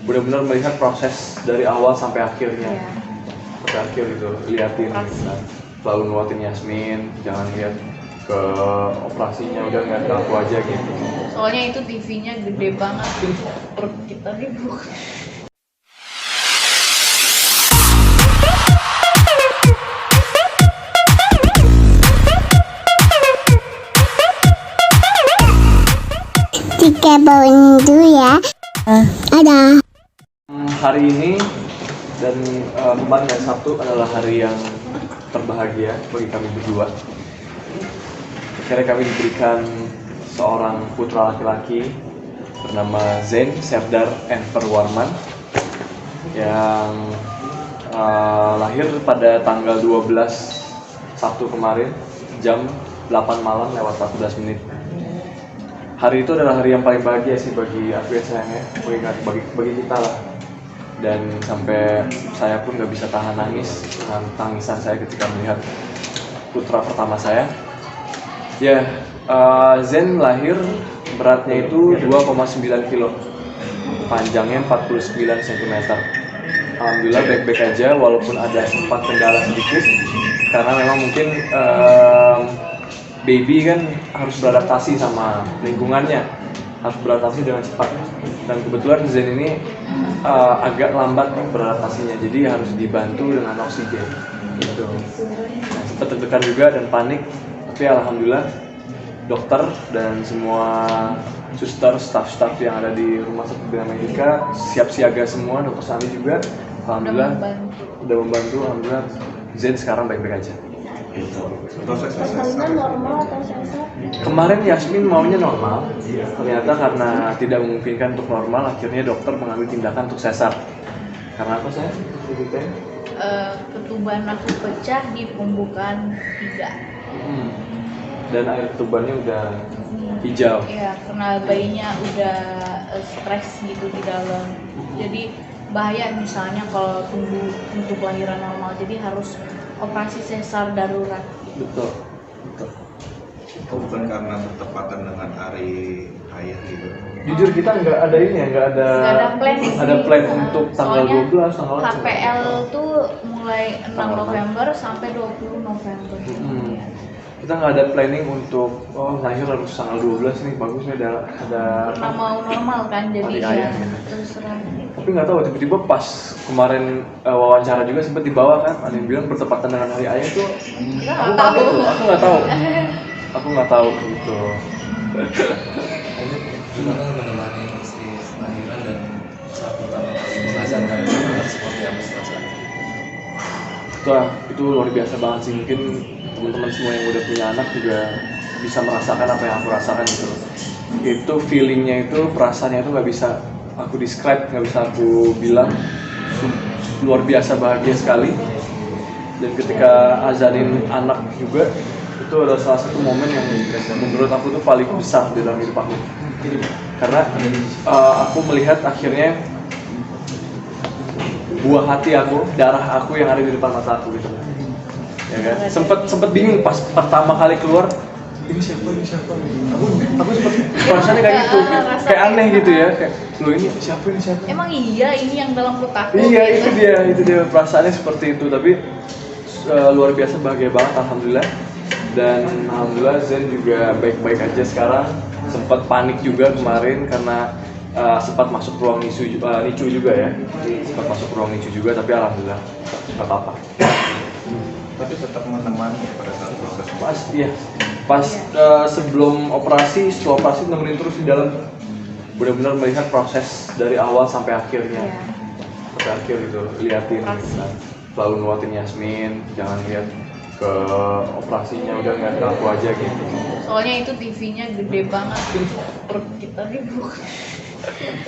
benar-benar melihat proses dari awal sampai akhirnya. Iya. Sampai akhir gitu, liatin gitu kan. Selalu nguatin Yasmin, jangan lihat ke operasinya, udah ngeliat ke aku aja gitu. Soalnya itu TV-nya gede banget, perut kita nih bukan. Tiga bawang dulu ya. Ada. Hari ini dan kemarin dan Sabtu adalah hari yang terbahagia bagi kami berdua. Akhirnya kami diberikan seorang putra laki-laki bernama Zain Serdar Enver Warman yang lahir pada tanggal 12 Sabtu kemarin jam 8 malam lewat 14 menit. Hari itu adalah hari yang paling bahagia sih bagi aku ya sayangnya, bagi kita lah. Dan sampai saya pun gak bisa tahan nangis dengan tangisan saya ketika melihat putra pertama saya. Ya, Zen lahir beratnya itu 2,9 kilo, panjangnya 49 cm. Alhamdulillah baik-baik aja walaupun ada sempat kendala sedikit karena memang mungkin baby kan harus beradaptasi sama lingkungannya, harus beradaptasi dengan cepat. Dan kebetulan Zen ini agak lambat beradaptasinya, jadi harus dibantu dengan oksigen. Gitu. Sempat deg-degan juga dan panik, tapi alhamdulillah dokter dan semua suster, staff-staff yang ada di rumah sakit Bina Medica siap siaga semua, dokter Sandi juga, alhamdulillah udah membantu. Alhamdulillah Zen sekarang baik-baik aja. Persalinan normal atau sesar? Kemarin Yasmin maunya normal, ternyata karena tidak memungkinkan untuk normal, akhirnya dokter mengambil tindakan untuk sesar. Karena apa saya? Ketuban aku pecah di pembukaan 3. Dan air ketubannya udah hijau. Iya, karena bayinya udah stres gitu di dalam. Jadi bahaya misalnya kalau tunggu untuk lahiran normal, jadi harus operasi sesar darurat. Betul. Itu bukan karena bertepatan dengan hari ayah gitu. Jujur kita nggak ada ini ya, nggak ada plan untuk tanggal soalnya 12 tanggal KPL tuh mulai 6 Tanggal November sampai 20 November. Ya. Kita nggak ada planning untuk lahir harus tanggal 12 nih, bagus nih ada Karena mau normal kan, jadi hari ya ayah gitu. terserah. Tapi nggak tahu tiba-tiba pas kemarin wawancara juga sempat dibawa kan, ada yang bilang bertepatan dengan hari ayah tuh. Nggak tahu. Aku nggak tahu gitu. Gimana menemani istri lahiran dan saat pertama kali mengazankan seperti apa rasanya? Itu luar biasa banget sih, mungkin teman-teman semua yang udah punya anak juga bisa merasakan apa yang aku rasakan gitu. Itu feelingnya itu, perasaannya itu nggak bisa aku describe, nggak bisa aku bilang. Luar biasa bahagia sekali. Dan ketika azanin anak juga, itu adalah salah satu momen yang menurut aku tuh paling besar dalam hidup aku. Karena aku melihat akhirnya buah hati aku, darah aku yang ada di depan mata aku gitu. Ya kan? Sempet bingung pas pertama kali keluar, ini siapa? Aku sempet perasaannya kayak gitu, kayak aneh gitu ya, kayak lo ini siapa? Emang iya ini yang dalam perut aku. Iya gitu. itu dia perasaannya seperti itu, tapi luar biasa bahagia banget alhamdulillah. Dan alhamdulillah Zen juga baik-baik aja sekarang. Sempat panik juga kemarin karena sempat masuk ruang NICU juga ya. Sempat masuk ruang NICU juga, tapi alhamdulillah nggak apa-apa. Tapi tetap menemani pada saat proses. Pas sebelum operasi, setelah operasi nemenin terus di dalam. Benar-benar melihat proses dari awal sampai akhirnya. Iya. Sampai akhir gitu, liatin gitu kan. Selalu nguatin Yasmin, jangan lihat ke operasinya, udah ngeliat ke aku aja gitu. Soalnya itu TV-nya gede banget, perut kita nih bukan.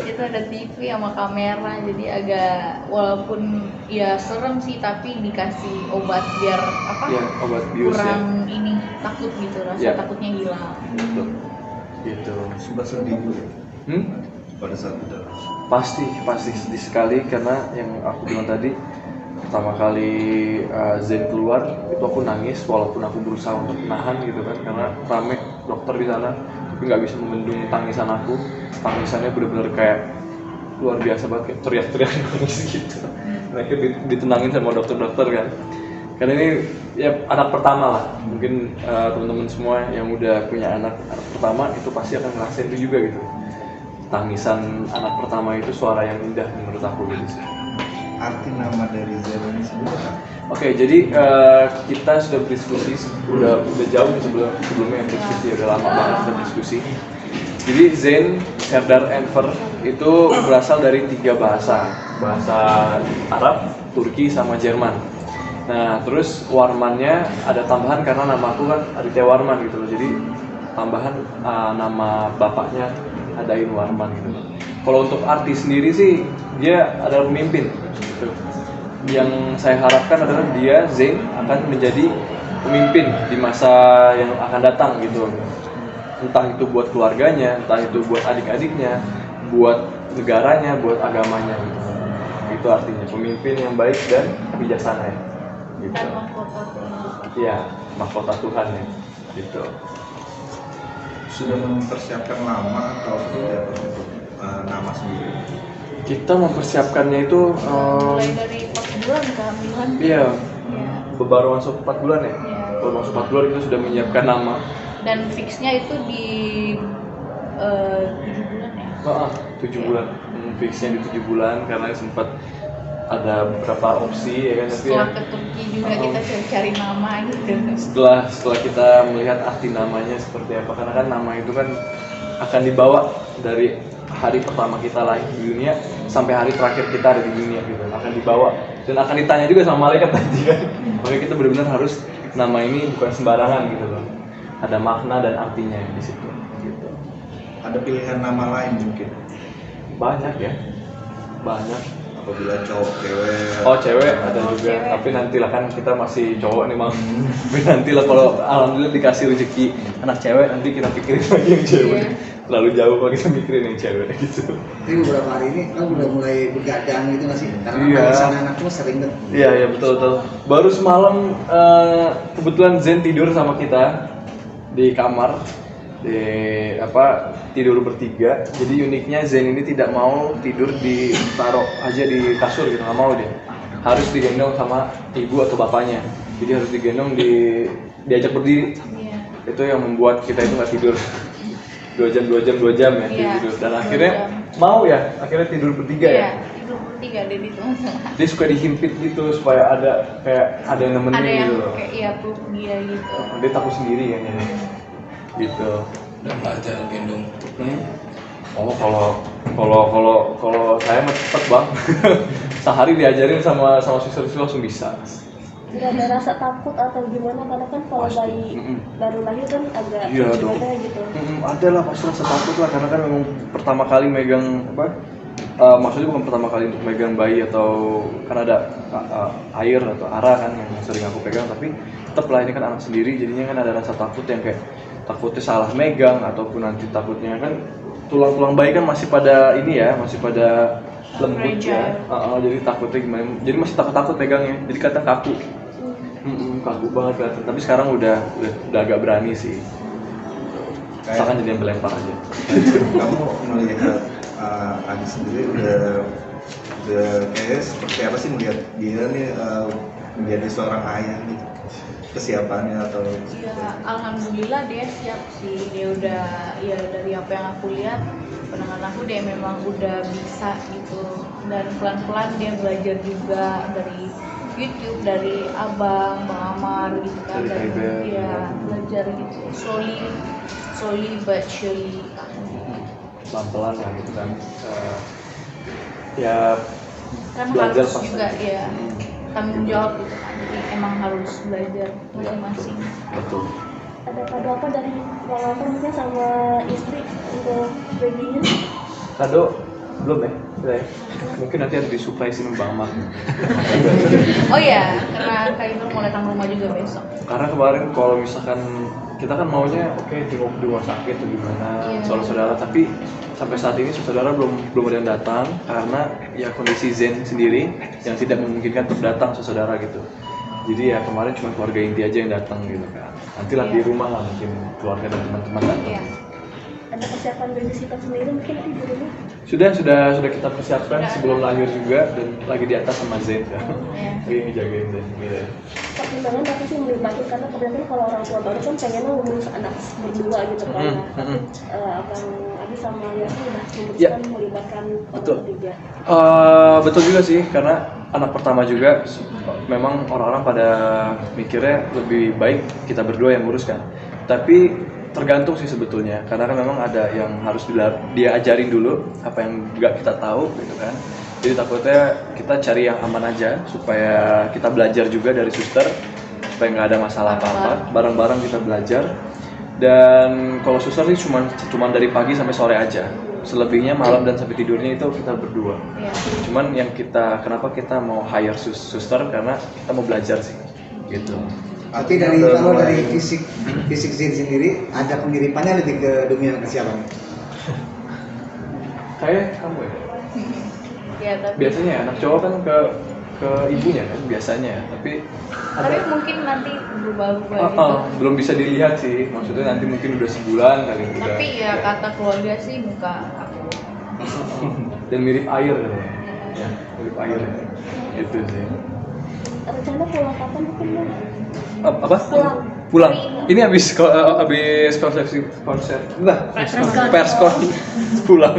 Itu ada TV sama kamera, jadi agak walaupun ya serem sih, tapi dikasih obat biar apa? Ya, obat bius kurang ini takut gitu, rasa takutnya hilang. Gitu. Sempat sedih juga pada saat itu. Pasti sedih sekali karena yang aku bilang tadi, pertama kali Zen keluar itu aku nangis walaupun aku berusaha untuk menahan gitu kan, karena rame dokter di sana, tapi nggak bisa membendung tangisan aku. Tangisannya benar-benar kayak luar biasa banget, kayak teriak-teriak nangis gitu. Mereka ditenangin sama dokter-dokter kan. Karena ini ya anak pertama lah, mungkin teman-teman semua yang udah punya anak pertama itu pasti akan ngerasain itu juga gitu. Tangisan anak pertama itu suara yang indah menurut aku gitu sih. Arti nama dari Zen ini sebenarnya apa? Oke, jadi kita sudah berdiskusi, udah jauh sebelumnya berdiskusi, udah lama banget kita berdiskusi. Jadi Zen, Serdar, Enver itu berasal dari 3 bahasa Arab, Turki, sama Jerman. Nah, terus Warmannya ada tambahan karena nama aku kan Aditya Warman gitu loh. Jadi tambahan nama bapaknya adain Warman gitu loh. Kalau untuk arti sendiri sih dia adalah pemimpin gitu. Yang saya harapkan adalah dia Zen akan menjadi pemimpin di masa yang akan datang gitu. Entah itu buat keluarganya, entah itu buat adik-adiknya, buat negaranya, buat agamanya gitu. Itu artinya pemimpin yang baik dan bijaksana ya. Gitu. Dan mahkota Tuhan. Iya, mahkota Tuhan ya. Gitu. Sudah mempersiapkan lama atau sudah untuk nama sendiri? Kita mempersiapkannya itu Mulai dari 4 bulan kehamilan. iya, Ya. baru masuk 4 bulan ya. Iya. Baru masuk 4 bulan kita sudah menyiapkan nama. Dan fixnya itu di 7 bulan ya. 7 bulan. Fixnya di 7 bulan karena sempat ada beberapa opsi ya kan, tapi Setelah ke Turki juga kita cari nama gitu. setelah kita melihat arti namanya seperti apa, karena kan nama itu kan akan dibawa dari hari pertama kita lahir di dunia sampai hari terakhir kita ada di dunia gitu, akan dibawa dan akan ditanya juga sama malaikat tadi kan. Makanya kita benar-benar harus nama ini bukan sembarangan gitu loh, ada makna dan artinya di situ gitu. Ada pilihan nama lain mungkin? Banyak ya, banyak. Apabila cowok, cewek? Oh cewek ada juga, cewek. tapi nantilah kan kita masih cowok nih mang. Tapi nantilah kalau alhamdulillah dikasih rezeki anak cewek, nanti kita pikirin lagi yang cewek. Iya. Terlalu jauh kalau kita mikirin yang cewek gitu. Tapi beberapa hari ini kan udah mulai begadang gitu nggak sih? Karena Iya. alasan anak tuh sering tuh. Iya iya betul. Baru semalam kebetulan Zen tidur sama kita di kamar, tidur bertiga. Jadi uniknya Zen ini tidak mau tidur ditaruh aja di kasur gitu, nggak mau dia. Harus digendong sama ibu atau bapaknya. Jadi harus digendong diajak berdiri. Iya. Itu yang membuat kita itu nggak tidur 2 jam ya Iya, tidur. Dan 2 akhirnya jam. mau ya, akhirnya tidur bertiga ya. Iya, tidur bertiga deh di tengah-tengah. Dia suka dihimpit gitu supaya ada yang nemenin Ada yang gitu loh. kayak iya peluk dia gitu. Dia takut sendiri kan ya. Gitu. Dan belajar gendong. Oh kalau saya mah cepet bang. Sehari diajarin sama siswa langsung bisa. Nggak ada rasa takut atau gimana, karena kan kalau Pasti. bayi baru lahir kan agak Iya dong. gimana gitu. Ada lah pasti rasa takut lah, karena kan memang pertama kali megang maksudnya bukan pertama kali untuk megang bayi, atau kan ada air atau arah kan yang sering aku pegang, tapi tetap lah ini kan anak sendiri, jadinya kan ada rasa takut yang kayak takutnya salah megang, ataupun nanti takutnya kan tulang-tulang bayi kan masih pada ini ya, masih pada lembut ya. Jadi takutnya gimana, jadi masih takut pegangnya, jadi kadang kaku. Kaku banget kelihatan, tapi sekarang udah agak berani sih. Misalkan jadi yang melempar aja. Kamu melihat Adi sendiri udah kayak seperti apa sih melihat dia nih menjadi seorang ayah gitu, kesiapannya atau Ya, alhamdulillah dia siap sih. Dia udah, ya dari apa yang aku lihat, pandangan aku dia memang udah bisa gitu. Dan pelan-pelan dia belajar juga dari YouTube, dari abang, Bang Amar gitu kan. Dari Dan Kaiber. ya belajar gitu, slowly but surely. Pelan-pelan lah gitu kan. Ya Kan belajar harus pas juga lagi. ya tanggung jawab gitu kan. Jadi emang harus belajar masing-masing. Betul. Ada kado apa dari Bang Alfred mungkin sama istri untuk babynya? Kado belum ya? Sudah ya? Mungkin nanti ada disurprisein sama Bang Ahmad. Oh ya, karena Kak Ibu mau datang rumah juga besok. Karena kemarin kalau misalkan kita kan maunya oke jenguk di rumah sakit atau gimana, Iya. saudara-saudara, tapi sampai saat ini saudara belum ada yang datang karena ya kondisi Zen sendiri yang tidak memungkinkan untuk datang saudara gitu. Jadi ya kemarin cuma keluarga inti aja yang datang gitu kan. Nantilah di Iya. rumah lah mungkin keluarga dan teman-teman datang. Iya. Ada persiapan babysitter sendiri mungkin di rumah? Sudah kita persiapkan sebelum lahir juga, dan lagi di atas sama Zain kan. Lagi ngejagain Zain gitu. Pertimbangan apa sih melibatkan, karena kebanyakan kalau orang tua baru kan pengennya ngurus anak berdua gitu kan. Abang Abi sama Yasmin udah memutuskan melibatkan orang ketiga. Betul juga sih, karena anak pertama juga memang orang-orang pada mikirnya lebih baik kita berdua yang ngurus kan. Tapi tergantung sih sebetulnya, karena kan memang ada yang harus dia ajarin dulu apa yang nggak kita tahu gitu kan. Jadi takutnya kita cari yang aman aja supaya kita belajar juga dari suster, supaya nggak ada masalah apa-apa, bareng-bareng kita belajar. Dan kalau suster sih cuman dari pagi sampai sore aja, selebihnya malam dan sampai tidurnya itu kita berdua. Cuman yang kenapa kita mau hire suster, karena kita mau belajar sih gitu. Tapi kalau dari fisik Zain sendiri ada pemiripannya lebih ke dominan ke siapa? Kayak kamu ya? Ya, tapi Biasanya anak cowok kan ke ibunya kan biasanya, tapi mungkin nanti berubah-ubah gitu. belum bisa dilihat sih, maksudnya nanti mungkin udah sebulan kali udah. Tapi ya kata keluarga sih muka aku. Dan mirip air katanya. Ya, mirip air ya. Itu sih. Rencana pulang kapan mungkin Bang? Apa? Pulang. Ini habis perskon pulang.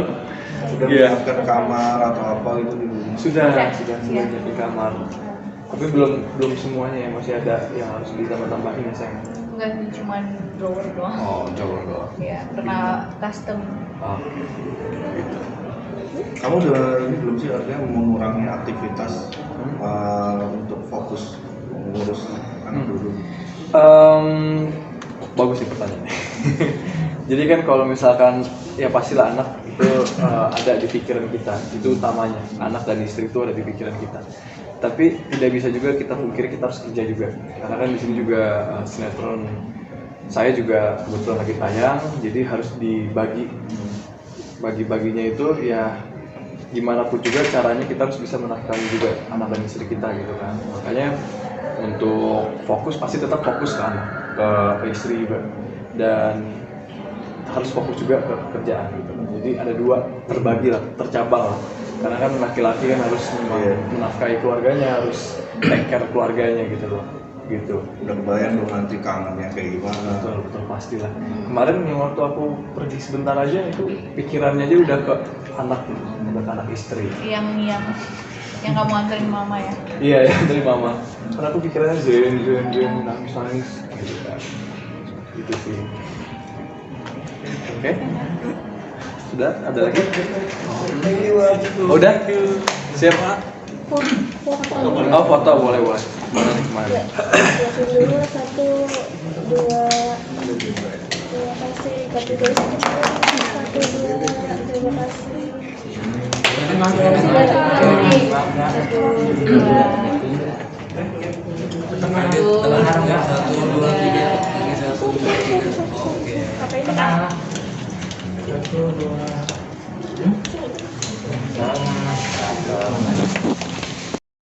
Sudah Iya. menyiapkan kamar atau apa itu di rumah? Sudah di kamar. Tapi belum semuanya ya, masih ada yang harus ditambah-tambahin ya sayang. Enggak sih, cuman drawer doang. Oh, jauh doang. Ya, karena custom. Oke. Gitu. Kamu udah ini belum sih, artinya mengurangi aktivitas untuk fokus mengurus anak dulu? Bagus sih pertanyaannya. Jadi kan kalau misalkan ya pastilah anak itu ada di pikiran kita, itu utamanya, anak dan istri itu ada di pikiran kita. Tapi tidak bisa juga kita pungkiri kita harus kerja juga, karena kan di sini juga sinetron saya juga kebetulan lagi tayang, jadi harus bagi-baginya itu ya gimana pun juga caranya kita harus bisa menafkahi juga anak dan istri kita gitu kan. Makanya untuk fokus pasti tetap fokus ke anak, ke istri juga, dan harus fokus juga ke kerjaan gitu. Jadi ada dua, terbagi lah, tercabang lah. Karena kan laki-laki kan harus menafkahi keluarganya, harus take care keluarganya gitu loh. Gitu. Udah kebayang dong nanti kangennya kayak gimana? Betul pastilah. Kemarin yang waktu aku pergi sebentar aja itu pikirannya aja udah ke anak istri. Yang kamu anterin mama ya. Iya ya, dari mama. Karena aku pikirannya Zain nangis gitu kan. Gitu sih. Oke. Sudah, ada lagi? Udah? Siap? Oh, foto boleh. Mana nih kemana? Siapin dulu 1, 2, terima kasih. Kopi dulu 1, 2, terima kasih. Apa ini Kak? 1, 2.